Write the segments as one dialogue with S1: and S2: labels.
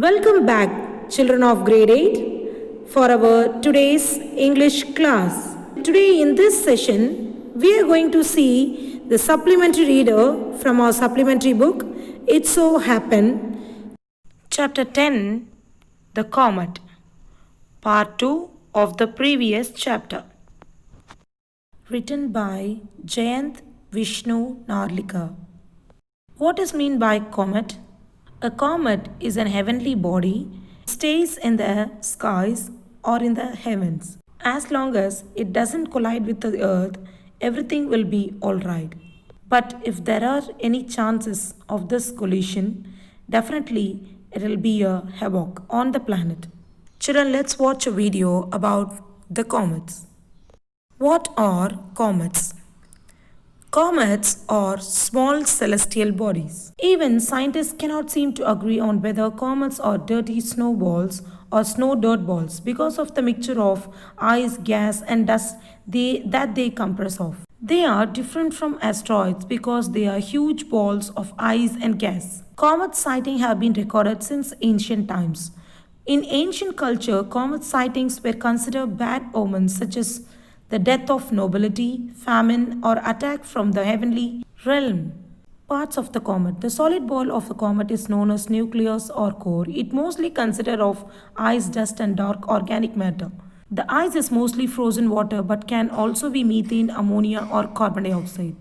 S1: Welcome back, children of grade 8, for our today's English class. Today, in this session, we are going to see the supplementary reader from our supplementary book, It So Happened, Chapter 10, The Comet, Part 2 of the previous chapter. Written by Jayant Vishnu Narlika. What is meant by comet? A comet is an heavenly body. It stays in the skies or in the heavens. As long as it doesn't collide with the earth, everything will be alright. But if there are any chances of this collision, definitely it will be a havoc on the planet. Children, let's watch a video about the comets. What are comets? Comets are small celestial bodies. Even scientists cannot seem to agree on whether comets are dirty snowballs or snow dirt balls because of the mixture of ice, gas, and dust that they compress of. They are different from asteroids because they are huge balls of ice and gas. Comet sightings have been recorded since ancient times. In ancient culture, comet sightings were considered bad omens such as the death of nobility, famine, or attack from the heavenly realm. Parts of the comet. The solid ball of the comet is known as nucleus or core. It mostly consists of ice, dust, and dark organic matter. The ice is mostly frozen water but can also be methane, ammonia, or carbon dioxide.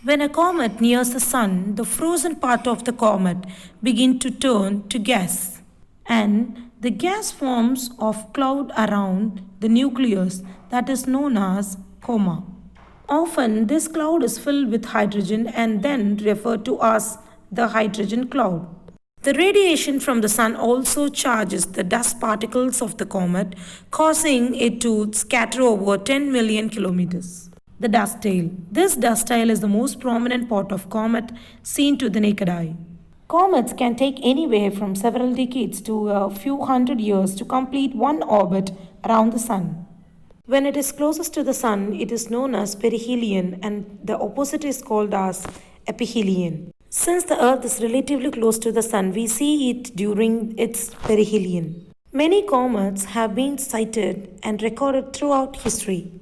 S1: When a comet nears the sun, the frozen part of the comet begins to turn to gas, and the gas forms of cloud around the nucleus that is known as coma. Often this cloud is filled with hydrogen and then referred to as the hydrogen cloud. The radiation from the sun also charges the dust particles of the comet, causing it to scatter over 10 million kilometers. The dust tail. This dust tail is the most prominent part of comet seen to the naked eye. Comets can take anywhere from several decades to a few hundred years to complete one orbit around the sun. When it is closest to the sun, it is known as perihelion, and the opposite is called as aphelion. Since the earth is relatively close to the sun, we see it during its perihelion. Many comets have been sighted and recorded throughout history.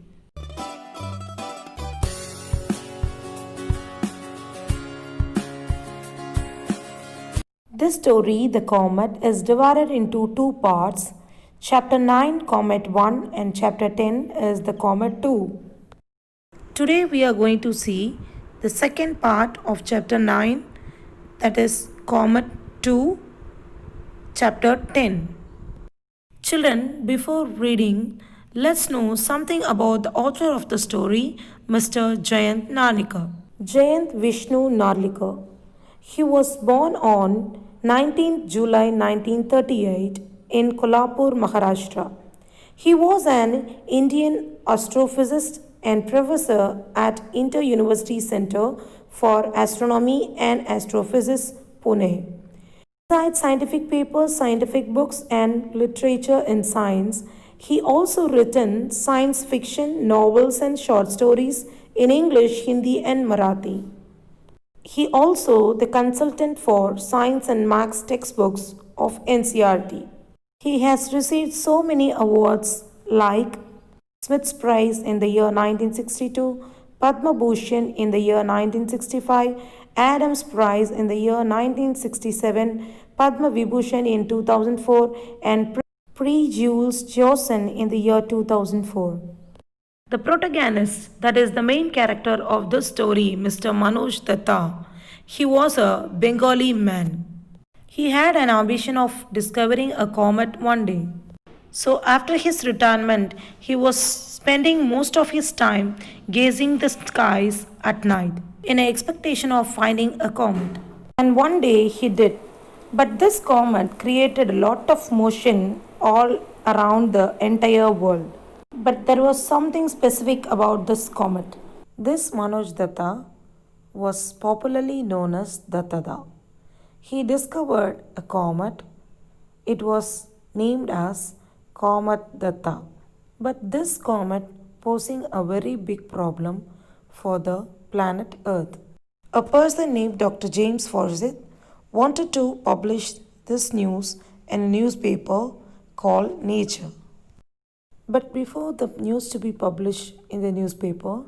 S1: This story, The Comet, is divided into two parts. Chapter 9, Comet 1, and Chapter 10 is the Comet 2. Today we are going to see the second part of Chapter 9, that is Comet 2, Chapter 10. Children, before reading, let's know something about the author of the story, Mr. Jayant Narlika. Jayant Vishnu Narlika. He was born on 19th July 1938 in Kolhapur, Maharashtra. He was an Indian astrophysicist and professor at Inter-University Center for Astronomy and Astrophysics, Pune. Besides scientific papers, scientific books, and literature in science, he also written science fiction, novels, and short stories in English, Hindi, and Marathi. He also the consultant for science and maths textbooks of NCERT. He has received so many awards like Smith's Prize in the year 1962, Padma Bhushan in the year 1965, Adams Prize in the year 1967, Padma Vibhushan in 2004, and Prix Jules Jossen in the year 2004. The protagonist, that is the main character of this story, Mr. Manoj Datta, he was a Bengali man. He had an ambition of discovering a comet one day. So after his retirement, he was spending most of his time gazing the skies at night in expectation of finding a comet. And one day he did. But this comet created a lot of motion all around the entire world. But there was something specific about this comet. This Manoj Datta was popularly known as Dattada. He discovered a comet. It was named as Comet Datta. But this comet posing a very big problem for the planet Earth. A person named Dr. James Forsyth wanted to publish this news in a newspaper called Nature. But before the news to be published in the newspaper,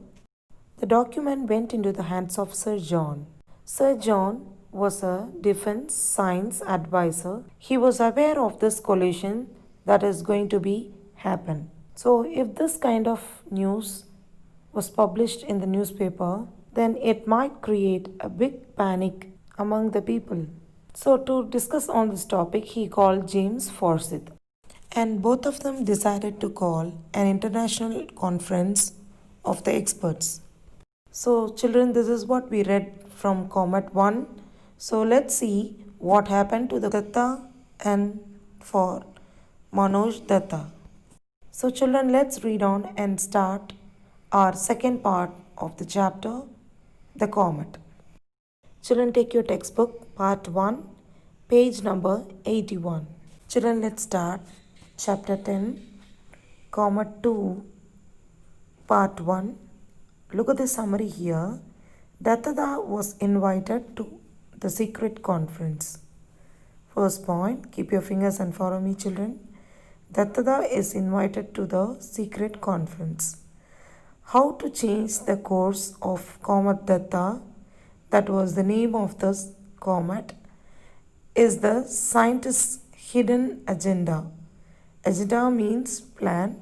S1: the document went into the hands of Sir John. Sir John was a defense science advisor. He was aware of this collision that is going to be happen. So if this kind of news was published in the newspaper, then it might create a big panic among the people. So to discuss on this topic, he called James Forsyth. And both of them decided to call an international conference of the experts. So children, this is what we read from Comet 1. So let's see what happened to the Datta and for Manoj Datta. So children, let's read on and start our second part of the chapter, the comet. Children, take your textbook, part 1, page number 81. Children, let's start chapter 10, comet 2, part 1. Look at the summary here. Datta was invited to the secret conference. First point, keep your fingers and follow me, children. Datta is invited to the secret conference. How to change the course of Comet Datta, that was the name of this comet, is the scientist's hidden agenda. Agenda means plan.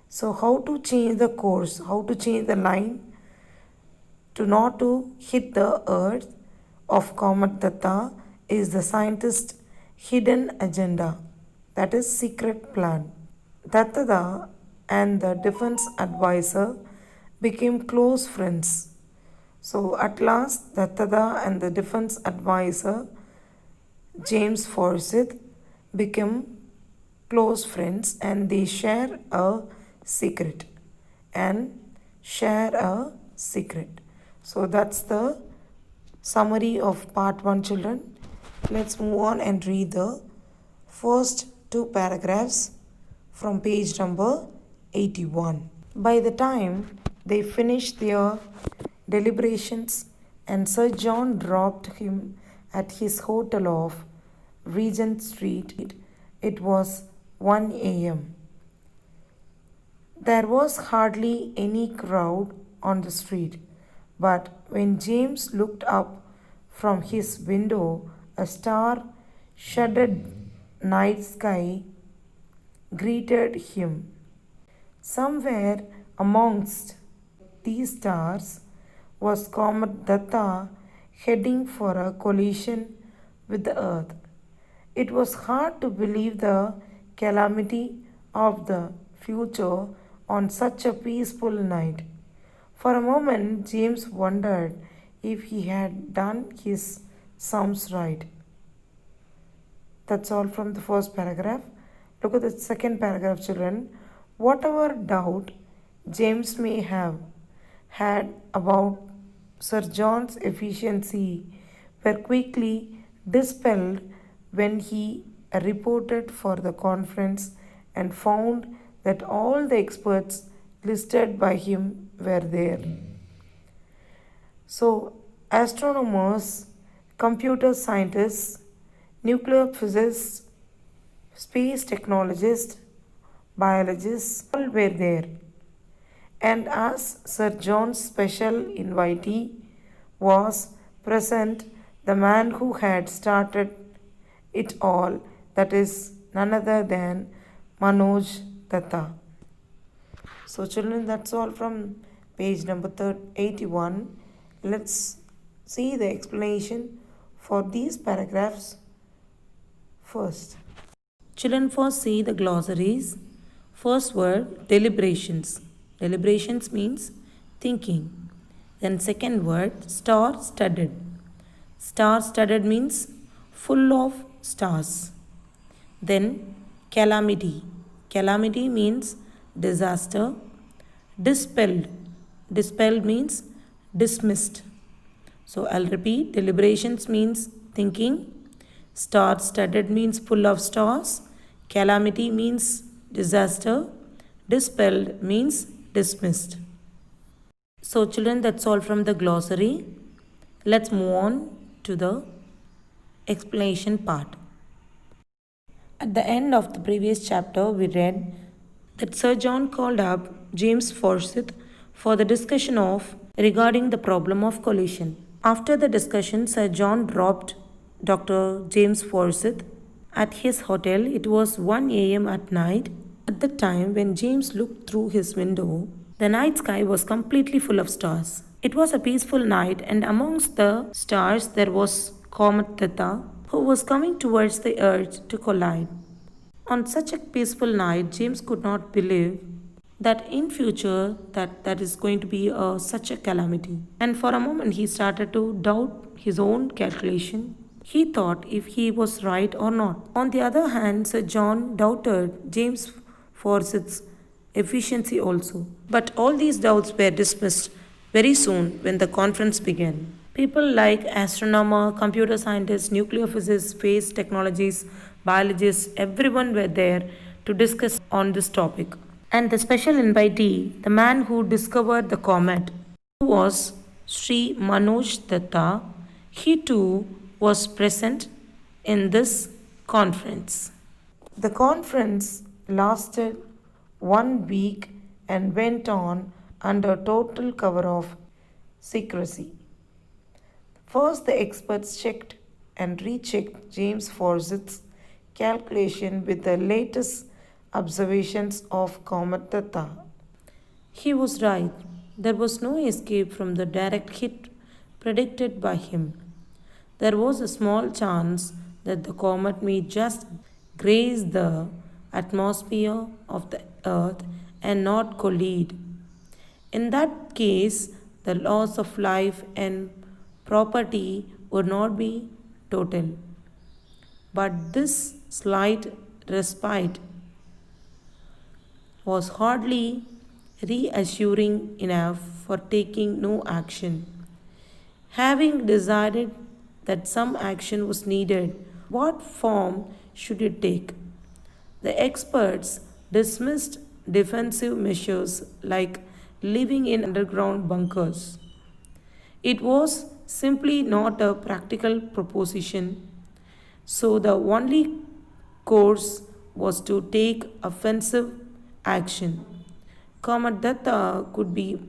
S1: So how to change the course, how to change the line to not to hit the earth of Comet Datta is the scientist's hidden agenda, that is secret plan. Datta and the defense advisor became close friends. So at last Datta and the defense advisor James Forsyth became close friends and they share a secret So that's the summary of part 1, children. Let's move on and read the first 2 paragraphs from page number 81. By the time they finished their deliberations and Sir John dropped him at his hotel of Regent Street, it was 1 a.m. There was hardly any crowd on the street, but when James looked up from his window, a star-studded night sky greeted him. Somewhere amongst these stars was Comet Datta heading for a collision with the earth. It was hard to believe the calamity of the future on such a peaceful night. For a moment, James wondered if he had done his sums right. That's all from the first paragraph. Look at the second paragraph, children. Whatever doubt James may have had about Sir John's efficiency were quickly dispelled when he reported for the conference and found that all the experts listed by him were there. So, astronomers, computer scientists, nuclear physicists, space technologists, biologists, all were there. And as Sir John's special invitee was present, the man who had started it all, that is none other than Manoj Datta. So children, that's all from page number 81. Let's see the explanation for these paragraphs first. Children, first see the glossaries. First word, deliberations. Deliberations means thinking. Then second word, star-studded. Star-studded means full of stars. Then calamity. Calamity means disaster. Dispelled. Dispelled means dismissed. So I'll repeat. Deliberations means thinking. Star-studded means full of stars. Calamity means disaster. Dispelled means dismissed. So children, that's all from the glossary. Let's move on to the explanation part. At the end of the previous chapter, we read that Sir John called up James Forsyth for the discussion of regarding the problem of collision. After the discussion, Sir John dropped Dr. James Forsyth at his hotel. It was 1 a.m. at night. At the time when James looked through his window, the night sky was completely full of stars. It was a peaceful night, and amongst the stars there was Comet Theta, who was coming towards the earth to collide. On such a peaceful night, James could not believe that in future that is going to be such a calamity. And for a moment he started to doubt his own calculation. He thought if he was right or not. On the other hand, Sir John doubted James Forsyth's efficiency also. But all these doubts were dismissed very soon when the conference began. People like astronomer, computer scientists, nuclear physicists, space technologies, biologists, everyone were there to discuss on this topic. And the special invitee, the man who discovered the comet, was Sri Manoj Datta. He too was present in this conference. The conference lasted 1 week and went on under total cover of secrecy. First, the experts checked and rechecked James Forsyth's calculation with the latest observations of Comet Theta. He was right. There was no escape from the direct hit predicted by him. There was a small chance that the comet may just graze the atmosphere of the earth and not collide. In that case, the loss of life and property would not be total. But this slight respite was hardly reassuring enough for taking no action. Having decided that some action was needed, what form should it take? The experts dismissed defensive measures like living in underground bunkers. It was simply not a practical proposition, so the only course was to take offensive action. Comet Theta could be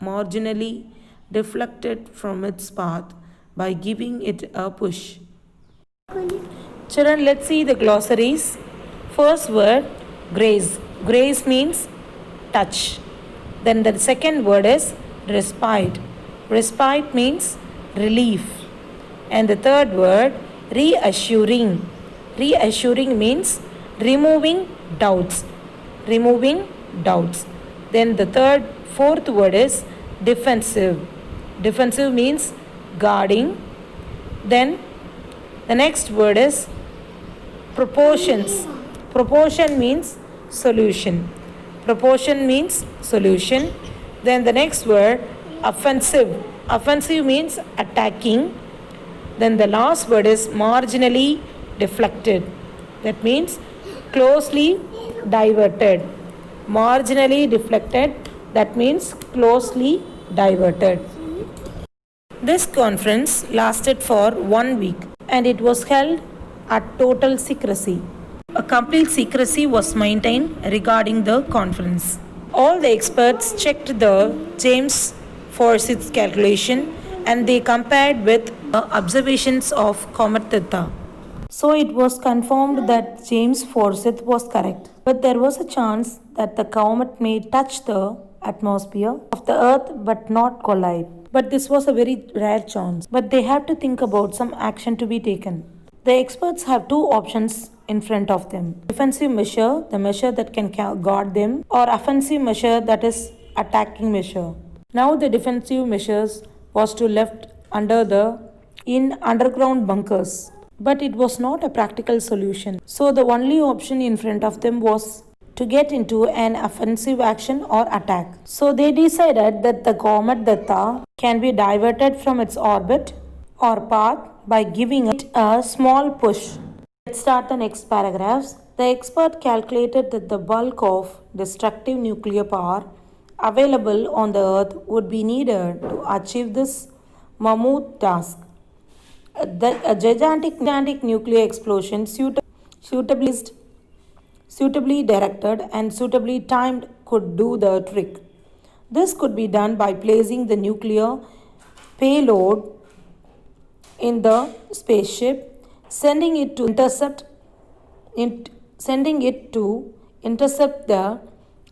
S1: marginally deflected from its path by giving it a push. Children, let's see the glossaries. First word, graze. Graze means touch. Then the second word is respite. Respite means relief. And the third word, reassuring. Reassuring means removing doubts. Removing doubts. Then the fourth word is defensive. Defensive means guarding. Then the next word is proportions. Proportion means solution. Proportion means solution. Then the next word, offensive. Offensive means attacking. Then the last word is marginally deflected. That means closely diverted. Marginally deflected, that means closely diverted. This conference lasted for 1 week and it was held at total secrecy. A complete secrecy was maintained regarding the conference. All the experts checked the James Forsyth's calculation and they compared with the observations of Comet Theta. So it was confirmed that James Forsyth was correct. But there was a chance that the comet may touch the atmosphere of the earth but not collide. But this was a very rare chance. But they have to think about some action to be taken. The experts have two options in front of them. Defensive measure, the measure that can guard them, or offensive measure, that is attacking measure. Now the defensive measures was to left in underground bunkers. But it was not a practical solution. So the only option in front of them was to get into an offensive action or attack. So they decided that the Comet Theta can be diverted from its orbit or path by giving it a small push. Let's start the next paragraphs. The expert calculated that the bulk of destructive nuclear power available on the earth would be needed to achieve this mammoth task. A gigantic nuclear explosion suitably suitably directed and suitably timed could do the trick. This could be done by placing the nuclear payload in the spaceship, sending it to intercept the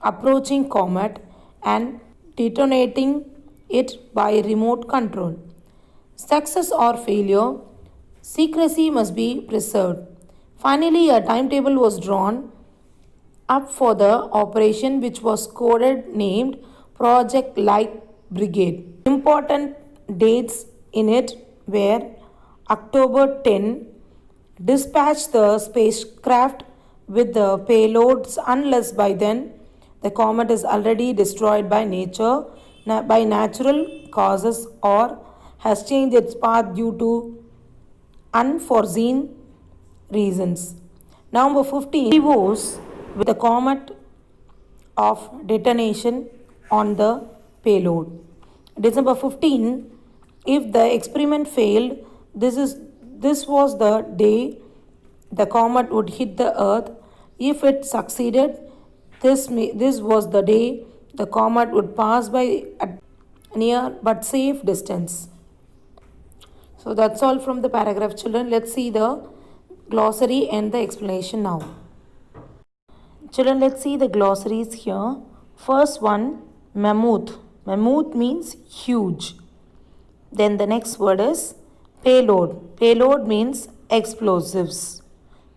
S1: approaching comet and detonating it by remote control. Success or failure, secrecy must be preserved. Finally, a timetable was drawn up for the operation, which was coded named Project Light Brigade. Important dates in it were October 10, dispatch the spacecraft with the payloads unless by then the comet is already destroyed by nature, by natural causes, or has changed its path due to unforeseen reasons. Number 15, rendezvous with the comet of detonation on the payload. December 15, if the experiment failed, this was the day the comet would hit the earth. If it succeeded, this was the day the comet would pass by at near but safe distance. So that's all from the paragraph, children. Let's see the glossary and the explanation now. Children, let's see the glossaries here. First one, mammoth. Mammoth means huge. Then the next word is payload. Payload means explosives.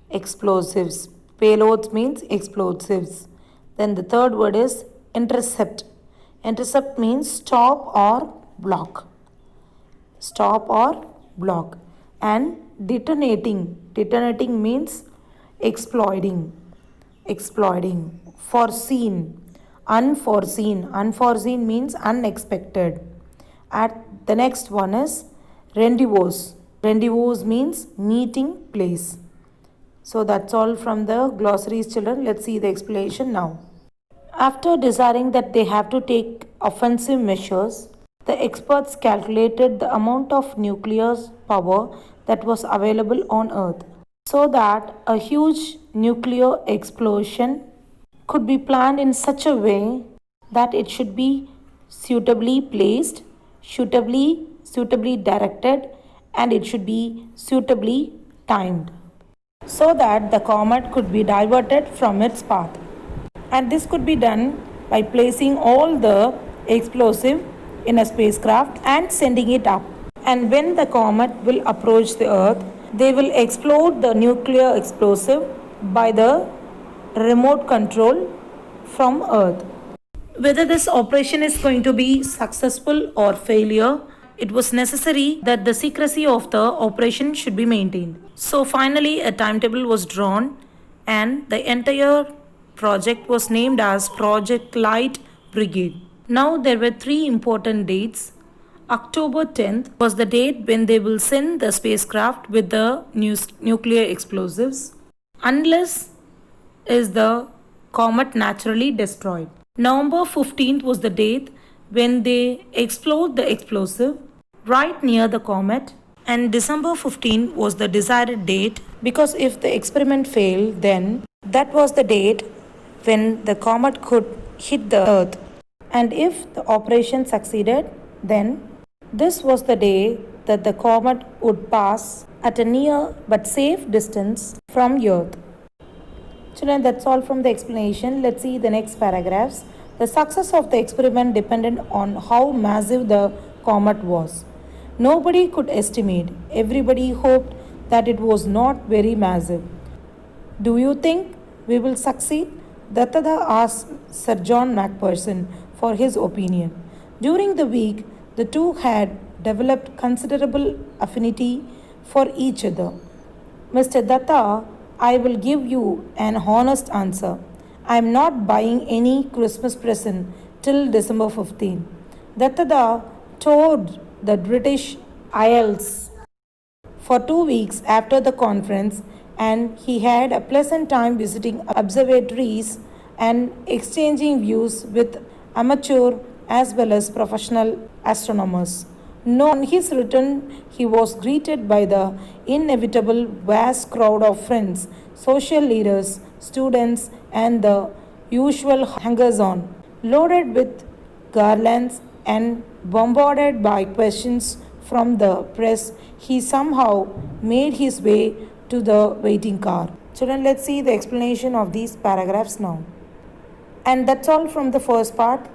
S1: Explosives. Payloads means explosives. Then the third word is intercept. Intercept means stop or block. Stop or block. And detonating. Detonating means exploiting. Exploiting. Foreseen. Unforeseen. Unforeseen means unexpected. At the next one is rendezvous. Rendezvous means meeting place. So that's all from the glossaries, children. Let's see the explanation now. After deciding that they have to take offensive measures, the experts calculated the amount of nuclear power that was available on Earth so that a huge nuclear explosion could be planned in such a way that it should be suitably placed, suitably directed, and it should be suitably timed so that the comet could be diverted from its path. And this could be done by placing all the explosive in a spacecraft and sending it up. And when the comet will approach the Earth, they will explode the nuclear explosive by the remote control from Earth. Whether this operation is going to be successful or failure, it was necessary that the secrecy of the operation should be maintained. So finally a timetable was drawn and the entire project was named as Project Light Brigade. Now there were three important dates. October 10th was the date when they will send the spacecraft with the nuclear explosives unless is the comet naturally destroyed. November 15th was the date when they explode the explosive right near the comet, and December 15 was the desired date because if the experiment failed, then that was the date when the comet could hit the Earth, and if the operation succeeded, then this was the day that the comet would pass at a near but safe distance from Earth. Children, that's all from the explanation. Let's see the next paragraphs. The success of the experiment depended on how massive the comet was. Nobody could estimate. Everybody hoped that it was not very massive. Do you think we will succeed? Dattada asked Sir John Macpherson for his opinion. During the week, the two had developed considerable affinity for each other. Mr. Datta, I will give you an honest answer. I am not buying any Christmas present till December 15. Dattada toured the British Isles for 2 weeks after the conference, and he had a pleasant time visiting observatories and exchanging views with amateur as well as professional astronomers. No, on his return, he was greeted by the inevitable vast crowd of friends, social leaders, students, and the usual hangers on, loaded with garlands and bombarded by questions from the press. He somehow made his way to the waiting car. Children, let's see the explanation of these paragraphs now. And that's all from the first part.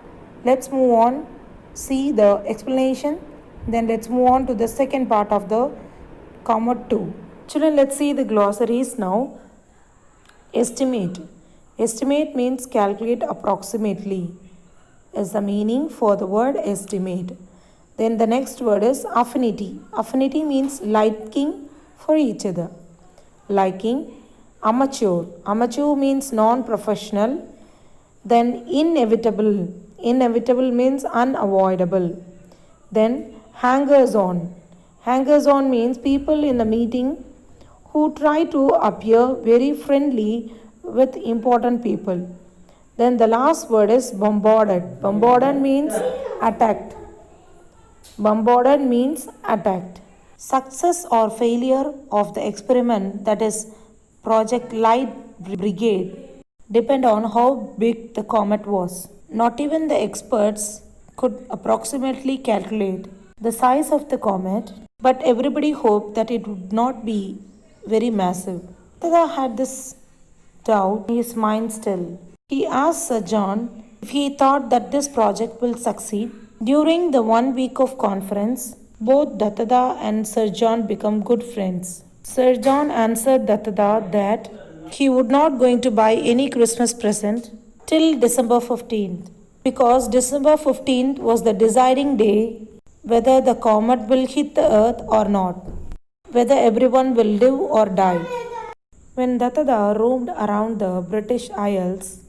S1: Let's move on, see the explanation. Then let's move on to the second part of the Comet 2. Children, let's see the glossaries now. Estimate. Estimate means calculate approximately, is the meaning for the word estimate. Then the next word is affinity. Affinity means liking for each other. Liking. Amateur. Amateur means non-professional. Then inevitable. Inevitable means unavoidable. Then hangers on. Hangers on means people in the meeting who try to appear very friendly with important people. Then the last word is bombarded. Bombarded means attacked. Bombarded means attacked. Success or failure of the experiment, that is Project Light Brigade, depend on how big the comet was. Not even the experts could approximately calculate the size of the comet, but everybody hoped that it would not be very massive. Tada had this doubt in his mind still. He asked Sir John if he thought that this project will succeed. During the 1 week of conference, both Dattada and Sir John become good friends. Sir John answered Dattada that he would not going to buy any Christmas present till December 15th, because December 15th was the deciding day whether the comet will hit the earth or not, whether everyone will live or die. When Dattada roamed around the British Isles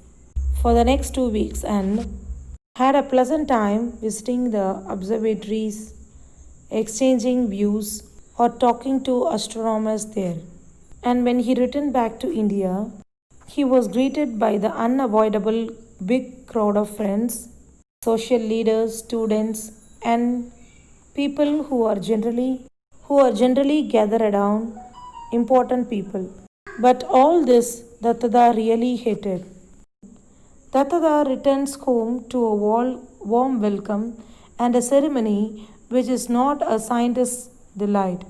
S1: for the next 2 weeks and had a pleasant time visiting the observatories, exchanging views, or talking to astronomers there. And when he returned back to India, he was greeted by the unavoidable big crowd of friends, social leaders, students, and people who are generally gathered around important people. But all this Dattada really hated. Dattada returns home to a warm welcome and a ceremony which is not a scientist's delight.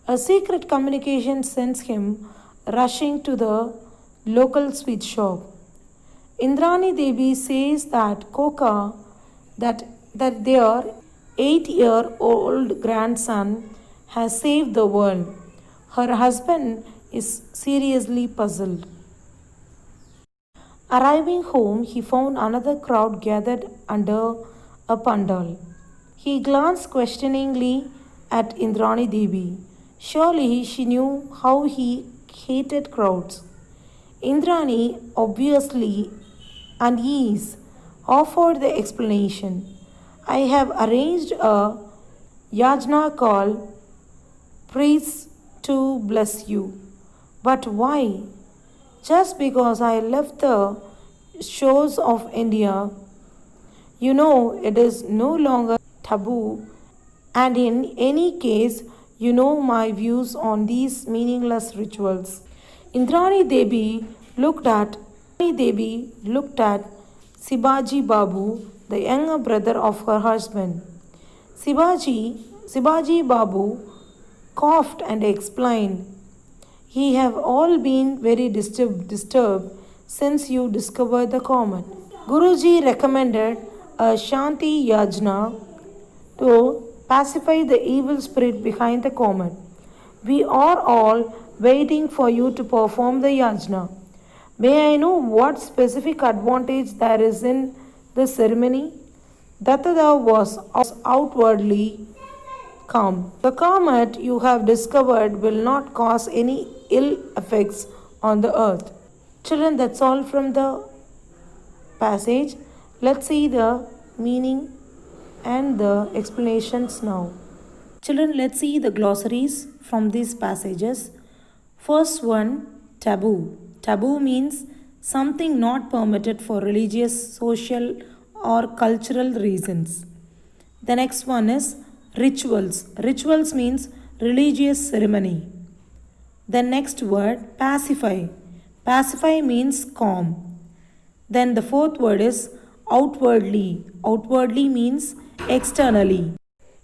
S1: A secret communication sends him rushing to the local sweet shop. Indrani Devi says that Koka, that their 8-year-old grandson has saved the world. Her husband is seriously puzzled. Arriving home, he found another crowd gathered under a pandal. He glanced questioningly at Indrani Devi. Surely she knew how he hated crowds. Indrani, obviously uneasy, offered the explanation. I have arranged a yajna call, priests to bless you. But why? Just because I left the shores of India, you know it is no longer taboo, and in any case, you know my views on these meaningless rituals. Indrani Devi looked at Sibaji Babu, the younger brother of her husband. Sibaji Babu coughed and explained, "We have all been very disturbed since you discovered the comet. Guruji recommended a Shanti Yajna to pacify the evil spirit behind the comet. We are all waiting for you to perform the yajna. May I know what specific advantage there is in the ceremony?" Dattada was outwardly calm. The comet you have discovered will not cause any ill effects on the earth. Children, that's all from the passage. Let's see the meaning and the explanations now. Children, let's see the glossaries from these passages. First one, taboo. Taboo means something not permitted for religious, social, or cultural reasons. The next one is Rituals. Rituals means religious ceremony. Then next word pacify. Pacify means calm. Then the fourth word is outwardly. Outwardly means externally.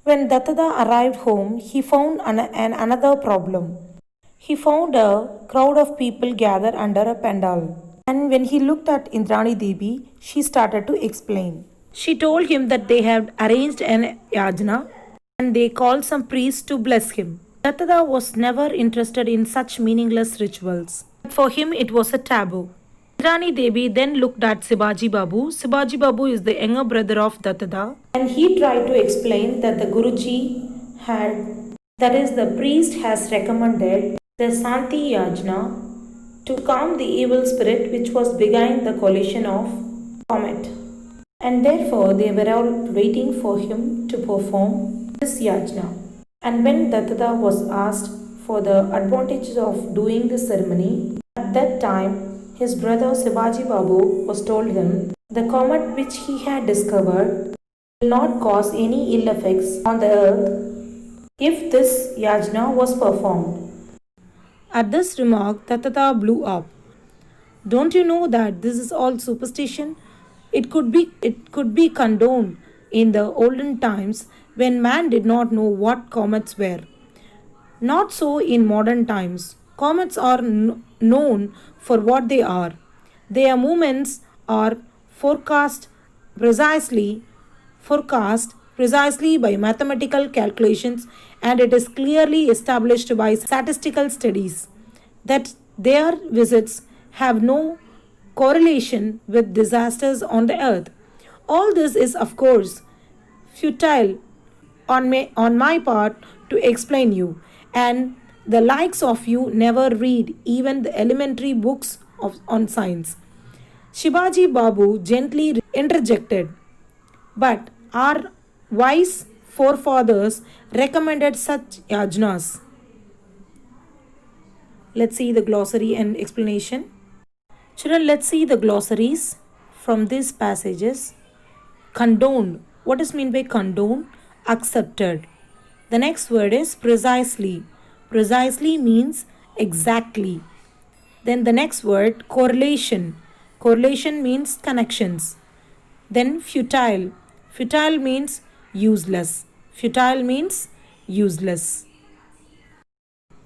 S1: When Dattada arrived home, he found another problem. He found a crowd of people gathered under a pandal. And when he looked at Indrani Devi, she started to explain. She told him that they had arranged an yajna and they called some priests to bless him. Dattada was never interested in such meaningless rituals. For him, it was a taboo. Indrani Devi then looked at Sibaji Babu. Sibaji Babu is the younger brother of Dattada, and he tried to explain that the Guruji had, that is, the priest has recommended the Santi Yajna to calm the evil spirit which was behind the collision of comet. And therefore they were all waiting for him to perform this yajna. And when Dattada was asked for the advantages of doing this ceremony, at that time his brother Sibaji Babu was told him the comet which he had discovered will not cause any ill effects on the earth if this yajna was performed. At this remark, Dattada blew up. Don't you know that this is all superstition? It could be condoned in the olden times when man did not know what comets were. Not so in modern times. Comets are known for what they are. Their movements are forecast precisely forecast precisely by mathematical calculations, and it is clearly established by statistical studies that their visits have no correlation with disasters on the earth. All this is, of course, futile on my part to explain you, and the likes of you never read even the elementary books on science. Shivaji Babu gently interjected, but our wise forefathers recommended such yajnas. Let's see the glossary and explanation. Children, let's see the glossaries from these passages. Condoned. What is meant by condone? Accepted. The next word is precisely. Precisely means exactly. Then the next word correlation. Correlation means connections. Then futile. Futile means useless. Futile means useless.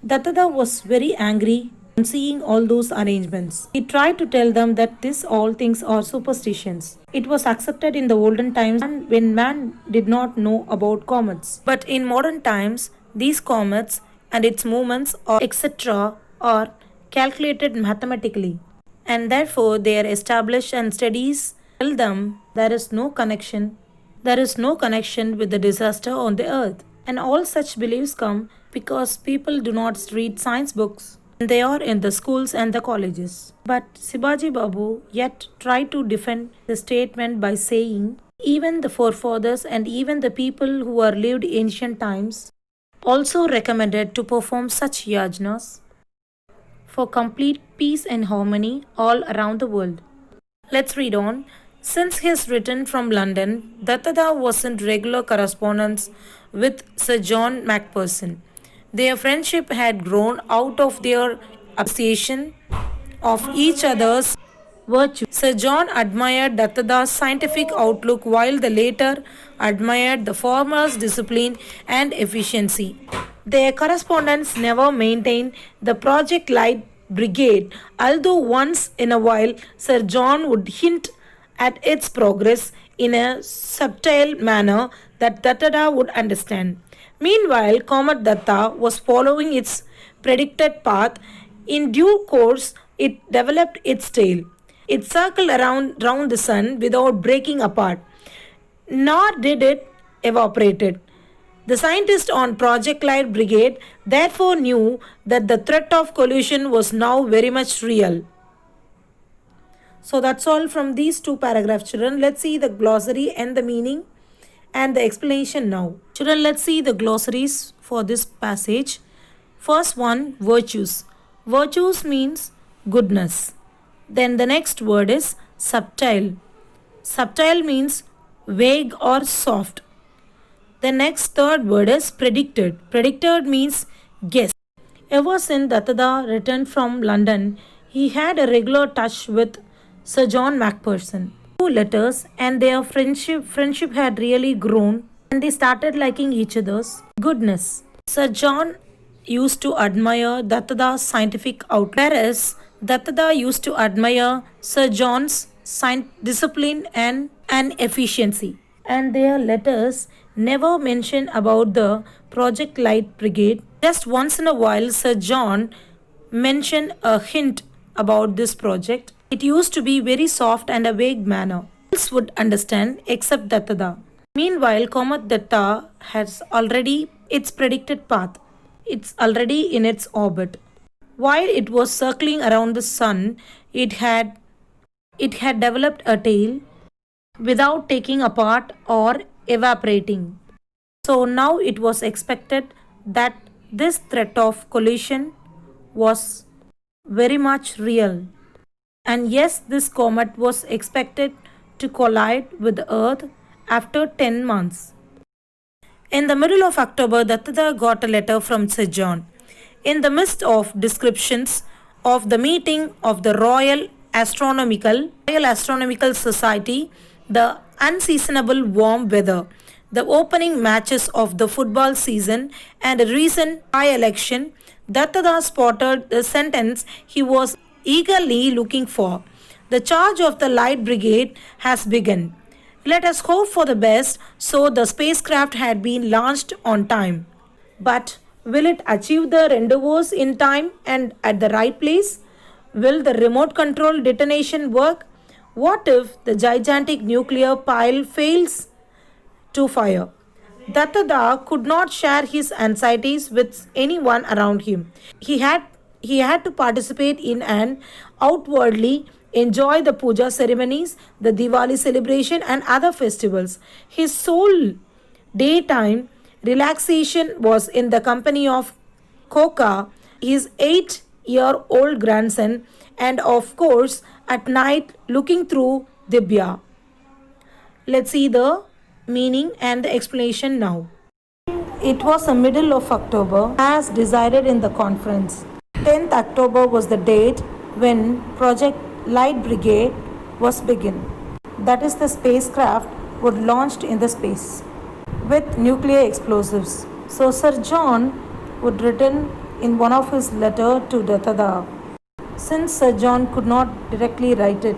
S1: Dattada was very angry on seeing all those arrangements. He tried to tell them that this all things are superstitions. It was accepted in the olden times when man did not know about comets. But in modern times, these comets and its movements or etc. are calculated mathematically, and therefore they are established, and studies tell them there is no connection. There is no connection with the disaster on the earth. And all such beliefs come because people do not read science books. They are in the schools and the colleges. But Sibaji Babu yet tried to defend the statement by saying, even the forefathers and even the people who are lived ancient times also recommended to perform such yajnas for complete peace and harmony all around the world. Let's read on. Since his return from London, Dattada was in regular correspondence with Sir John Macpherson. Their friendship had grown out of their appreciation of each other's virtue. Sir John admired Dattada's scientific outlook while the latter admired the former's discipline and efficiency. Their correspondence never maintained the Project Light Brigade, although once in a while Sir John would hint at its progress in a subtle manner that Dattada would understand. Meanwhile, Comet Datta was following its predicted path. In due course, it developed its tail. It circled round the sun without breaking apart, nor did it evaporate. The scientists on Project Light Brigade therefore knew that the threat of collision was now very much real. So that's all from these two paragraphs, children. Let's see the glossary and the meaning and the explanation now. Children, let's see the glossaries for this passage. First one, virtues. Virtues means goodness. Then the next word is subtile. Subtile means vague or soft. The next third word is predicted. Predicted means guess. Ever since Dattada returned from London, he had a regular touch with Sir John Macpherson. Two letters, and their friendship had really grown, and they started liking each other's goodness. Sir John used to admire Dattada's scientific outlook, whereas Dattada used to admire Sir John's discipline and efficiency. And their letters never mention about the Project Light Brigade. Just once in a while, Sir John mentioned a hint about this project. It used to be very soft and a vague manner. Else would understand except Dattada. Meanwhile, Comet Datta has already its predicted path. It's already in its orbit. While it was circling around the sun, it had developed a tail without taking apart or evaporating. So now it was expected that this threat of collision was very much real. And yes, this comet was expected to collide with the Earth after 10 months. In the middle of October, Dattada got a letter from Sir John. In the midst of descriptions of the meeting of the Royal Astronomical Society, the unseasonable warm weather, the opening matches of the football season, and a recent by-election, Dattada spotted the sentence he was eagerly looking for. The charge of the Light Brigade has begun. Let us hope for the best, so the spacecraft had been launched on time. But will it achieve the rendezvous in time and at the right place? Will the remote control detonation work? What if the gigantic nuclear pile fails to fire? Dattada could not share his anxieties with anyone around him. He had to participate in and outwardly enjoy the puja ceremonies, the Diwali celebration, and other festivals. His sole daytime relaxation was in the company of Koka, his 8-year-old grandson, and of course at night looking through Dibya. Let's see the meaning and the explanation now. It was the middle of October as decided in the conference. 10th October was the date when Project Light Brigade was begun. That is, the spacecraft would launched in the space with nuclear explosives. So Sir John would written in one of his letter to Dattada, since Sir John could not directly write it.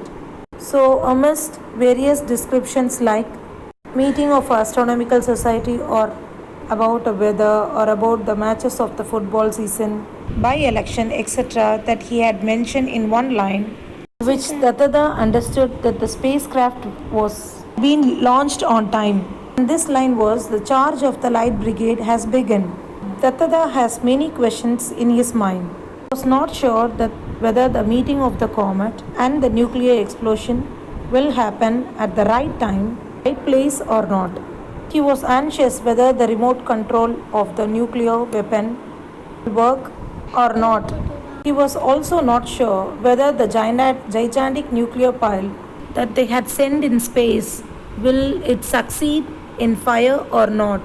S1: So amidst various descriptions like meeting of astronomical society or about the weather or about the matches of the football season, by-election, etc., that he had mentioned in one line, which Dattada understood that the spacecraft was being launched on time. And this line was, the charge of the Light Brigade has begun. Dattada has many questions in his mind. He was not sure that whether the meeting of the comet and the nuclear explosion will happen at the right time, right place or not. He was anxious whether the remote control of the nuclear weapon will work or not. He was also not sure whether the gigantic nuclear pile that they had sent in space will it succeed in fire or not.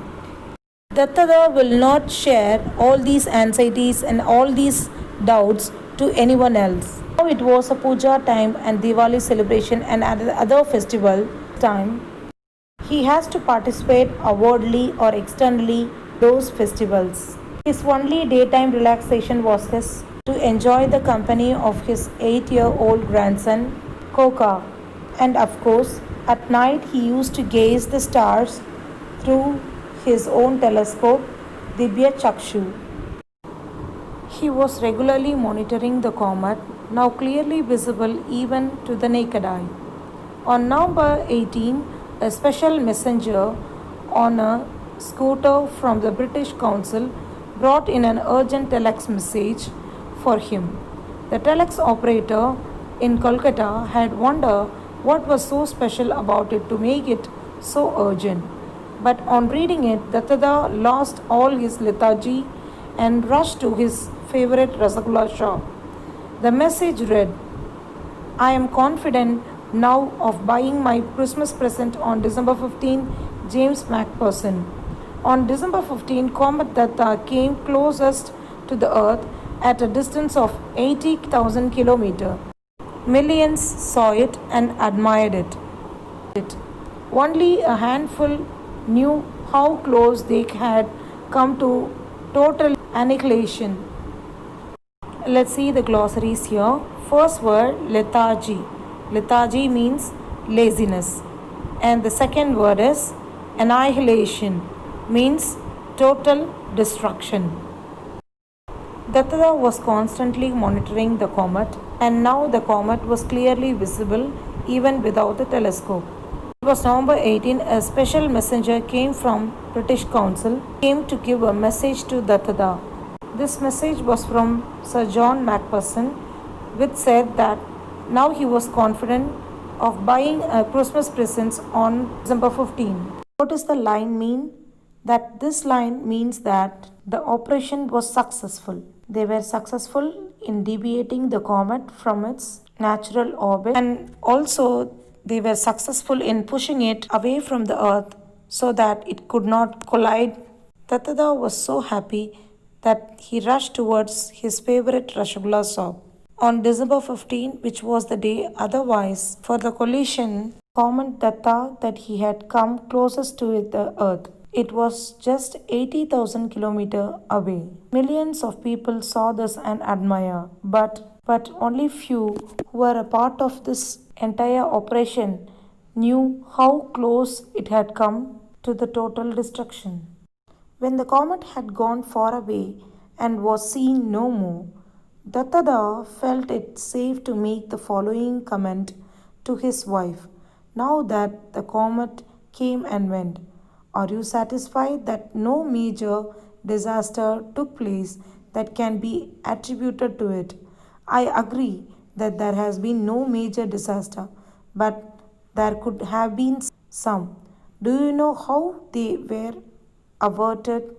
S1: Dattada will not share all these anxieties and all these doubts to anyone else. Now it was a puja time and Diwali celebration and other festival time. He has to participate outwardly or externally those festivals. His only daytime relaxation was to enjoy the company of his 8-year-old grandson, Koka. And of course, at night he used to gaze the stars through his own telescope, Dibya Chakshu. He was regularly monitoring the comet, now clearly visible even to the naked eye. On November 18, a special messenger on a scooter from the British Council brought in an urgent telex message for him. The telex operator in Kolkata had wondered what was so special about it to make it so urgent. But on reading it, Dattada lost all his lethargy and rushed to his favorite Rasgulla shop. The message read, I am confident now of buying my Christmas present on December 15, James Macpherson. On December 15, Comet Datta came closest to the Earth at a distance of 80,000 kilometers. Millions saw it and admired it. Only a handful knew how close they had come to total annihilation. Let's see the glossaries here. First word, lethargy. Lethargy means laziness. And the second word is annihilation, means total destruction. Datta was constantly monitoring the comet, and now the comet was clearly visible even without the telescope. It was November 18, a special messenger came from British Council, came to give a message to Datta. This message was from Sir John Macpherson, which said that now he was confident of buying a Christmas presents on December 15. What does the line mean? That this line means that the operation was successful. They were successful in deviating the comet from its natural orbit, and also they were successful in pushing it away from the earth so that it could not collide. Datta was so happy that he rushed towards his favorite Rasgulla shop. On December 15, which was the day otherwise for the collision, Comet Datta that he had come closest to the earth. It was just 80,000 kilometers away. Millions of people saw this and admire, but only few who were a part of this entire operation knew how close it had come to the total destruction. When the comet had gone far away and was seen no more, Datta felt it safe to make the following comment to his wife. Now that the comet came and went, are you satisfied that no major disaster took place that can be attributed to it? I agree that there has been no major disaster, but there could have been some. Do you know how they were averted?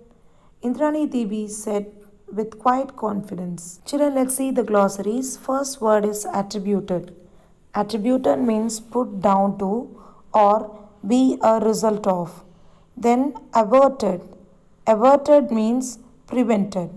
S1: Indrani Devi said with quiet confidence. Children, let's see the glossaries. First word is attributed. Attributed means put down to or be a result of. Then averted. Averted means prevented.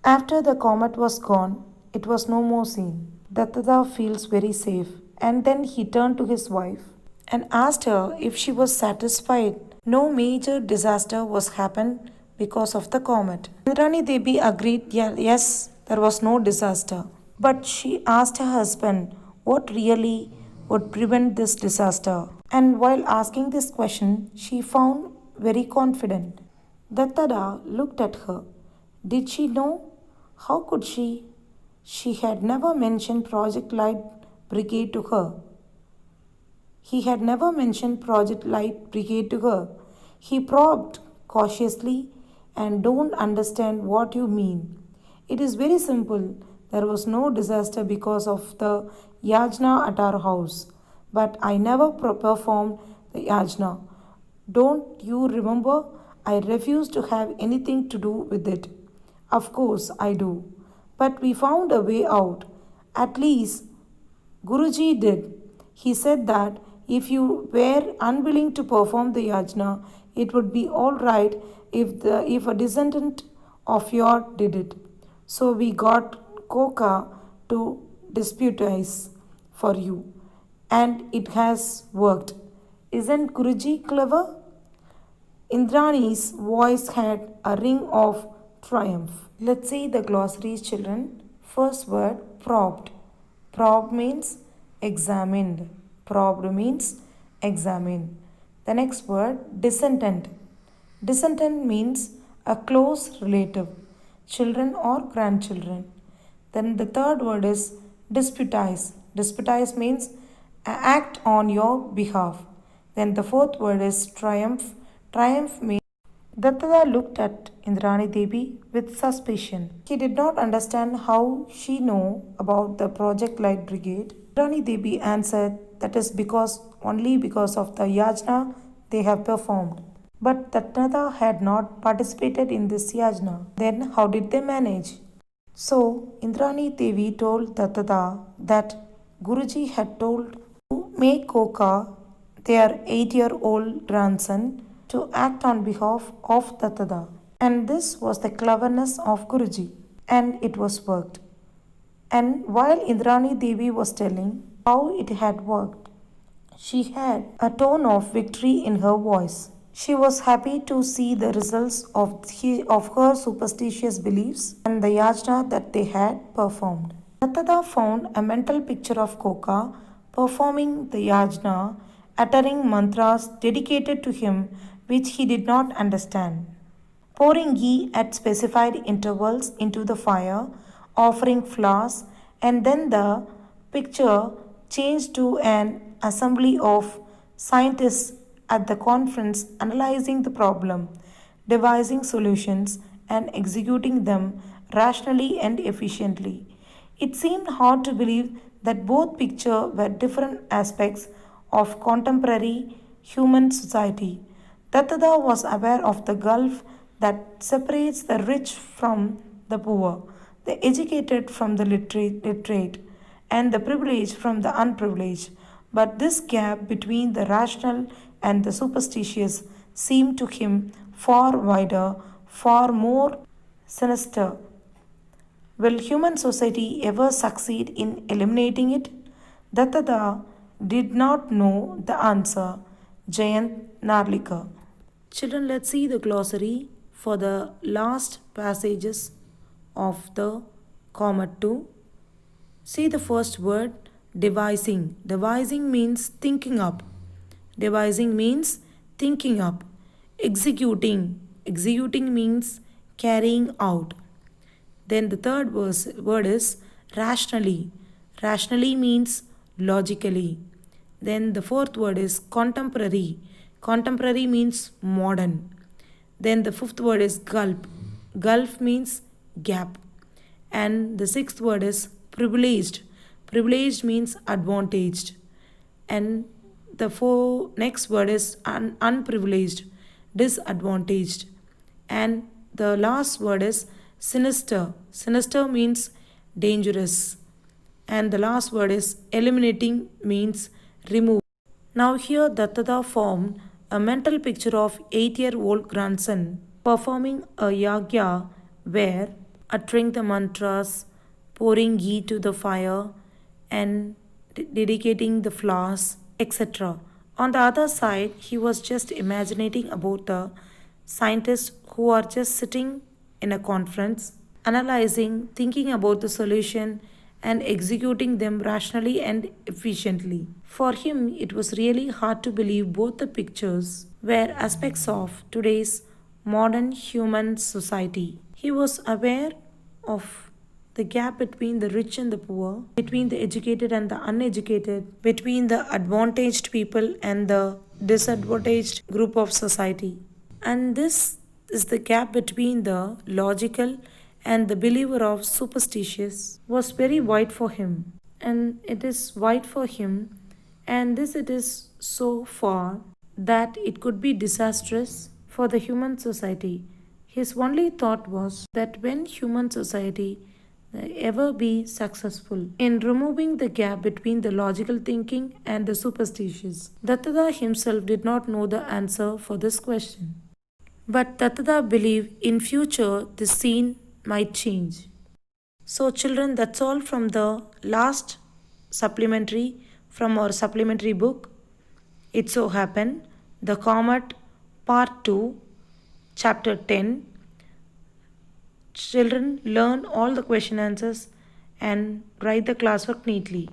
S1: After the comet was gone, it was no more seen. Datta feels very safe, and then he turned to his wife and asked her if she was satisfied. No major disaster was happened because of the comet. Indrani Devi agreed, yes, there was no disaster. But she asked her husband what really would prevent this disaster. And while asking this question, she found very confident. Datta looked at her. Did she know? How could she? She had never mentioned Project Light Brigade to her. He had never mentioned Project Light Brigade to her. He probed cautiously and don't understand what you mean. It is very simple. There was no disaster because of the yajna at our house. But I never performed the yajna. Don't you remember? I refused to have anything to do with it. Of course I do. But we found a way out. At least Guruji did. He said that if you were unwilling to perform the yajna, it would be all right if a descendant of yours did it. So we got Koka to disputize for you. And it has worked. Isn't Guruji clever? Indrani's voice had a ring of triumph. Let's see the glossaries, children. First word, probed. Probe means examined. Probed means examined. The next word, descendant. Descendant means a close relative, children or grandchildren. Then the third word is disputize. Disputize means act on your behalf. Then the fourth word is triumph. Triumph means Datta looked at Indrani Devi with suspicion. He did not understand how she knew about the Project Light Brigade. Indrani Devi answered that is only because of the yajna they have performed. But Datta had not participated in this yajna. Then how did they manage? So Indrani Devi told Datta that Guruji had told to make Koka, their 8-year-old grandson, to act on behalf of Tattada. And this was the cleverness of Guruji, and it was worked. And while Indrani Devi was telling how it had worked, she had a tone of victory in her voice. She was happy to see the results of her superstitious beliefs and the yajna that they had performed. Tattada found a mental picture of Koka performing the yajna, uttering mantras dedicated to him which he did not understand, pouring ghee at specified intervals into the fire, offering flowers, and then the picture changed to an assembly of scientists at the conference analyzing the problem, devising solutions, and executing them rationally and efficiently. It seemed hard to believe that both pictures were different aspects of contemporary human society. Tattada was aware of the gulf that separates the rich from the poor, the educated from the literate, and the privileged from the unprivileged. But this gap between the rational and the superstitious seemed to him far wider, far more sinister. Will human society ever succeed in eliminating it? Dattada did not know the answer. Jayant Narlika. Children, let's see the glossary for the last passages of the Comet 2. See the first word, devising. Devising means thinking up. Devising means thinking up. Executing. Executing means carrying out. Then the third word is rationally. Rationally means logically. Then the fourth word is contemporary. Contemporary means modern. Then the fifth word is gulp. Gulf means gap. And the sixth word is privileged. Privileged means advantaged. And the next word is unprivileged, disadvantaged. And the last word is sinister. Sinister means dangerous. And the last word is eliminating means remove. Now here Dattada formed a mental picture of 8-year-old grandson performing a yagya where uttering the mantras, pouring ghee to the fire, and dedicating the flowers, etc. On the other side, he was just imagining about the scientists who are just sitting in a conference, analyzing, thinking about the solution, and executing them rationally and efficiently. For him, it was really hard to believe both the pictures were aspects of today's modern human society. He was aware of the gap between the rich and the poor, between the educated and the uneducated, between the advantaged people and the disadvantaged group of society. And this is the gap between the logical and the believer of superstitious was very wide for him. And it is wide for him, and this it is so far that it could be disastrous for the human society. His only thought was that when human society ever be successful in removing the gap between the logical thinking and the superstitious. Dattada himself did not know the answer for this question. But Dattada believed in future the scene might change. So children, that's all from the last supplementary from our supplementary book. It so happened, The Comet Part 2, Chapter 10. Children, learn all the question answers and write the classwork neatly.